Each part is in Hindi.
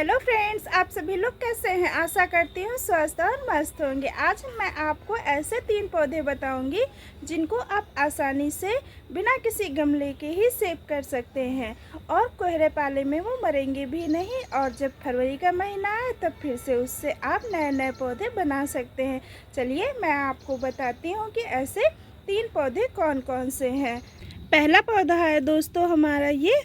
हेलो फ्रेंड्स, आप सभी लोग कैसे हैं। आशा करती हूँ स्वस्थ और मस्त होंगे। आज मैं आपको ऐसे 3 पौधे बताऊंगी जिनको आप आसानी से बिना किसी गमले के ही सेव कर सकते हैं और कोहरे पाले में वो मरेंगे भी नहीं। और जब फरवरी का महीना आए तब फिर से उससे आप नए नए पौधे बना सकते हैं। चलिए मैं आपको बताती हूँ कि ऐसे 3 पौधे कौन कौन से हैं। पहला पौधा है दोस्तों हमारा ये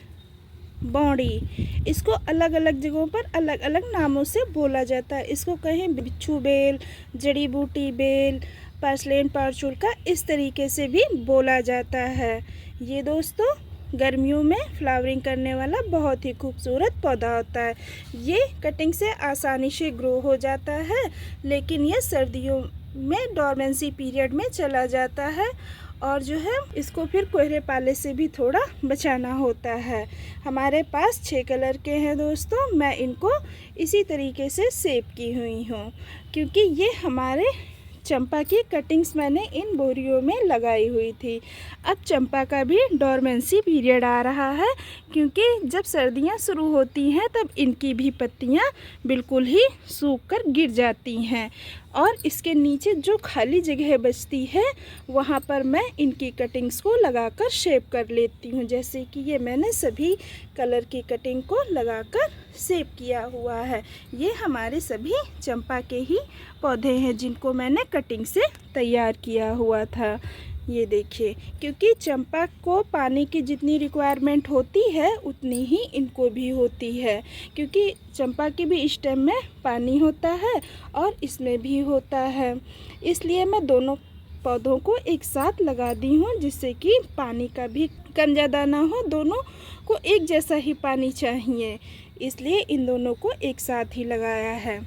बौड़ी। इसको अलग अलग जगहों पर अलग अलग नामों से बोला जाता है। इसको कहीं बिच्छू बेल, जड़ी बूटी बेल, पार्सलेन पारचूल इस तरीके से भी बोला जाता है। ये दोस्तों गर्मियों में फ्लावरिंग करने वाला बहुत ही खूबसूरत पौधा होता है। ये कटिंग से आसानी से ग्रो हो जाता है, लेकिन ये सर्दियों में डोरमेंसी पीरियड में चला जाता है और जो है इसको फिर कोहरे पाले से भी थोड़ा बचाना होता है। हमारे पास 6 कलर के हैं दोस्तों। मैं इनको इसी तरीके से सेव की हुई हूँ क्योंकि ये हमारे चंपा की कटिंग्स मैंने इन बोरियों में लगाई हुई थी। अब चंपा का भी डोरमेंसी पीरियड आ रहा है क्योंकि जब सर्दियाँ शुरू होती हैं तब इनकी भी पत्तियाँ बिल्कुल ही सूख कर गिर जाती हैं और इसके नीचे जो खाली जगह बचती है वहाँ पर मैं इनकी कटिंग्स को लगाकर शेप कर लेती हूँ। जैसे कि ये मैंने सभी कलर की कटिंग को लगाकर शेप किया हुआ है। ये हमारे सभी चंपा के ही पौधे हैं जिनको मैंने कटिंग से तैयार किया हुआ था। ये देखिए, क्योंकि चंपा को पानी की जितनी रिक्वायरमेंट होती है उतनी ही इनको भी होती है, क्योंकि चंपा के भी स्टेम में पानी होता है और इसमें भी होता है। इसलिए मैं दोनों पौधों को एक साथ लगा दी हूँ जिससे कि पानी का भी कम ज़्यादा ना हो। दोनों को एक जैसा ही पानी चाहिए, इसलिए इन दोनों को एक साथ ही लगाया है।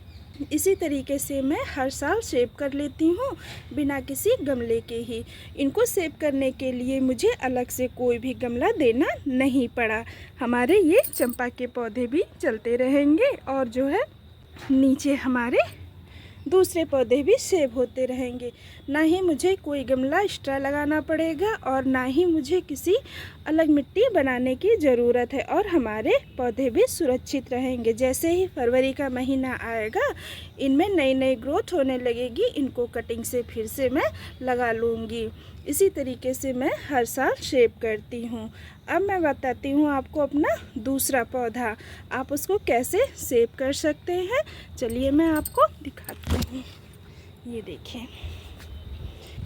इसी तरीके से मैं हर साल सेव कर लेती हूँ बिना किसी गमले के ही। इनको सेव करने के लिए मुझे अलग से कोई भी गमला देना नहीं पड़ा। हमारे ये चंपा के पौधे भी चलते रहेंगे और जो है नीचे हमारे दूसरे पौधे भी सेव होते रहेंगे। ना ही मुझे कोई गमला एक्स्ट्रा लगाना पड़ेगा और ना ही मुझे किसी अलग मिट्टी बनाने की ज़रूरत है और हमारे पौधे भी सुरक्षित रहेंगे। जैसे ही फरवरी का महीना आएगा इनमें नई नई ग्रोथ होने लगेगी, इनको कटिंग से फिर से मैं लगा लूँगी। इसी तरीके से मैं हर साल शेप करती हूँ। अब मैं बताती हूँ आपको अपना दूसरा पौधा, आप उसको कैसे सेव कर सकते हैं। चलिए मैं आपको दिखाती हूँ। ये देखें,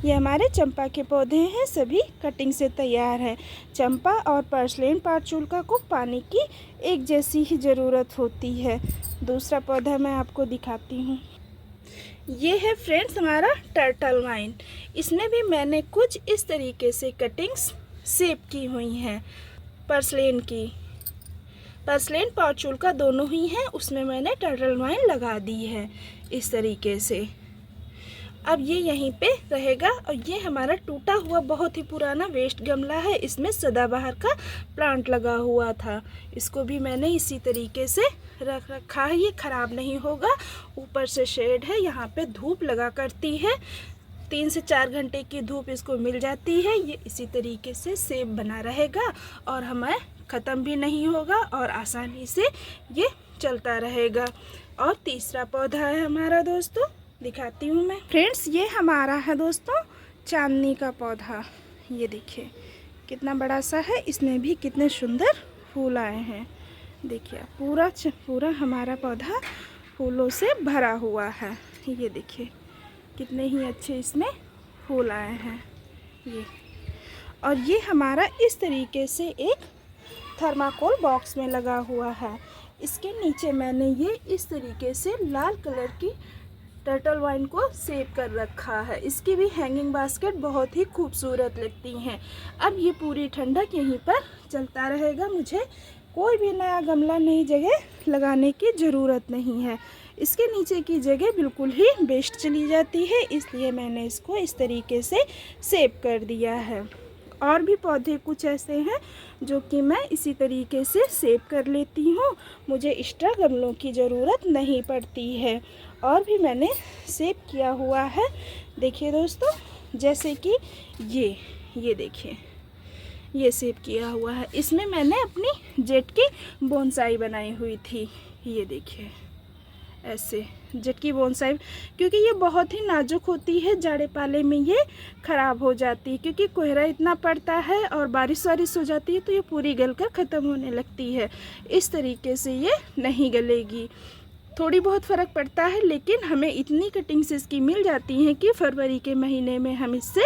ये हमारे चंपा के पौधे हैं, सभी कटिंग से तैयार हैं। चंपा और पर्सलेन पारचूल्का को पानी की एक जैसी ही ज़रूरत होती है। दूसरा पौधा मैं आपको दिखाती हूँ। ये है फ्रेंड्स हमारा टर्टल वाइन। इसमें भी मैंने कुछ इस तरीके से कटिंग्स सेव की हुई हैं। पर्सलेन पारचूल्का दोनों ही हैं, उसमें मैंने टर्टल वाइन लगा दी है इस तरीके से। अब ये यहीं पे रहेगा और ये हमारा टूटा हुआ बहुत ही पुराना वेस्ट गमला है, इसमें सदाबहार का प्लांट लगा हुआ था। इसको भी मैंने इसी तरीके से रख रखा है, ये ख़राब नहीं होगा। ऊपर से शेड है, यहाँ पे धूप लगा करती है, 3 से 4 घंटे की धूप इसको मिल जाती है। ये इसी तरीके से सेब बना रहेगा और हमें ख़त्म भी नहीं होगा और आसानी से ये चलता रहेगा। और तीसरा पौधा है हमारा दोस्तों, दिखाती हूँ मैं। फ्रेंड्स ये हमारा है दोस्तों चांदनी का पौधा। ये देखिए कितना बड़ा सा है, इसमें भी कितने सुंदर फूल आए हैं। देखिए पूरा हमारा पौधा फूलों से भरा हुआ है। ये देखिए कितने ही अच्छे इसमें फूल आए हैं। ये और ये हमारा इस तरीके से एक थर्माकोल बॉक्स में लगा हुआ है। इसके नीचे मैंने ये इस तरीके से लाल कलर की टर्टल वाइन को सेव कर रखा है। इसकी भी हैंगिंग बास्केट बहुत ही खूबसूरत लगती हैं। अब ये पूरी ठंडक यहीं पर चलता रहेगा, मुझे कोई भी नया गमला नई जगह लगाने की ज़रूरत नहीं है। इसके नीचे की जगह बिल्कुल ही वेस्ट चली जाती है, इसलिए मैंने इसको इस तरीके से सेव कर दिया है। और भी पौधे कुछ ऐसे हैं जो कि मैं इसी तरीके से सेव कर लेती हूँ, मुझे एक्स्ट्रा गमलों की ज़रूरत नहीं पड़ती है। और भी मैंने सेव किया हुआ है। देखिए दोस्तों, जैसे कि ये देखिए, ये शेप किया हुआ है। इसमें मैंने अपनी जेट की बोनसाई बनाई हुई थी। ये देखिए ऐसे जेट की बोनसाई, क्योंकि ये बहुत ही नाजुक होती है, जाड़े पाले में ये ख़राब हो जाती है, क्योंकि कोहरा इतना पड़ता है और बारिश वारिश हो जाती है तो ये पूरी गल कर ख़त्म होने लगती है। इस तरीके से ये नहीं गलेगी। थोड़ी बहुत फ़र्क पड़ता है, लेकिन हमें इतनी कटिंग्स इसकी मिल जाती हैं कि फरवरी के महीने में हम इससे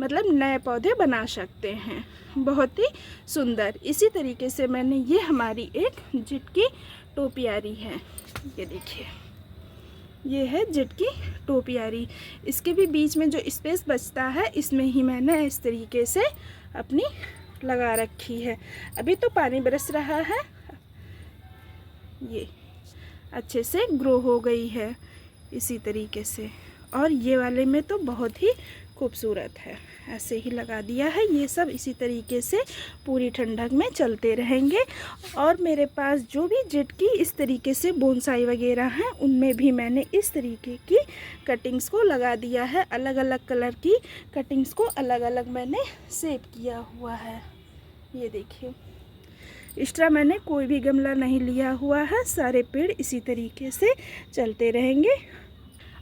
मतलब नए पौधे बना सकते हैं, बहुत ही सुंदर। इसी तरीके से मैंने ये हमारी एक जेट की टोपियारी है, ये देखिए ये है जेट की टोपियारी। इसके भी बीच में जो स्पेस बचता है इसमें ही मैंने इस तरीके से अपनी लगा रखी है। अभी तो पानी बरस रहा है, ये अच्छे से ग्रो हो गई है इसी तरीके से। और ये वाले में तो बहुत ही खूबसूरत है, ऐसे ही लगा दिया है। ये सब इसी तरीके से पूरी ठंडक में चलते रहेंगे। और मेरे पास जो भी जेट की इस तरीके से बोनसाई वगैरह हैं उनमें भी मैंने इस तरीके की कटिंग्स को लगा दिया है। अलग अलग कलर की कटिंग्स को अलग अलग मैंने शेप किया हुआ है। ये देखिए एक्स्ट्रा मैंने कोई भी गमला नहीं लिया हुआ है, सारे पेड़ इसी तरीके से चलते रहेंगे।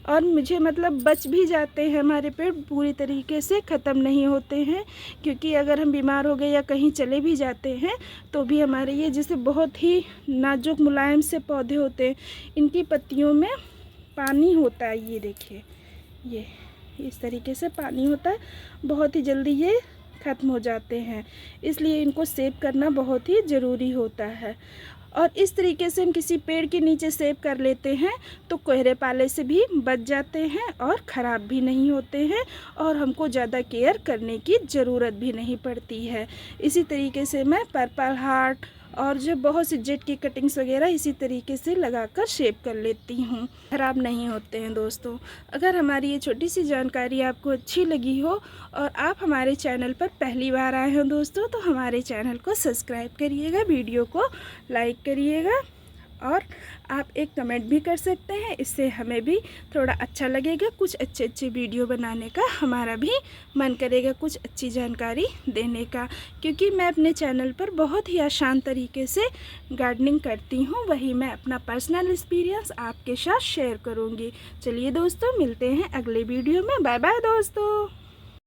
और मुझे मतलब बच भी जाते हैं हमारे पेड़, पूरी तरीके से ख़त्म नहीं होते हैं, क्योंकि अगर हम बीमार हो गए या कहीं चले भी जाते हैं तो भी हमारे ये जैसे बहुत ही नाजुक मुलायम से पौधे होते हैं, इनकी पत्तियों में पानी होता है। ये देखिए ये इस तरीके से पानी होता है, बहुत ही जल्दी ये ख़त्म हो जाते हैं, इसलिए इनको सेव करना बहुत ही ज़रूरी होता है। और इस तरीके से हम किसी पेड़ के नीचे सेव कर लेते हैं तो कोहरे पाले से भी बच जाते हैं और ख़राब भी नहीं होते हैं, और हमको ज़्यादा केयर करने की ज़रूरत भी नहीं पड़ती है। इसी तरीके से मैं पर्पल हार्ट और जो बहुत सी जेट की कटिंग्स वगैरह इसी तरीके से लगाकर शेप कर लेती हूँ, ख़राब नहीं होते हैं दोस्तों। अगर हमारी ये छोटी सी जानकारी आपको अच्छी लगी हो और आप हमारे चैनल पर पहली बार आए हो दोस्तों, तो हमारे चैनल को सब्सक्राइब करिएगा, वीडियो को लाइक करिएगा और आप एक कमेंट भी कर सकते हैं, इससे हमें भी थोड़ा अच्छा लगेगा। कुछ अच्छे वीडियो बनाने का हमारा भी मन करेगा, कुछ अच्छी जानकारी देने का, क्योंकि मैं अपने चैनल पर बहुत ही आसान तरीके से गार्डनिंग करती हूँ, वही मैं अपना पर्सनल एक्सपीरियंस आपके साथ शेयर करूँगी। चलिए दोस्तों, मिलते हैं अगले वीडियो में। बाय बाय दोस्तों।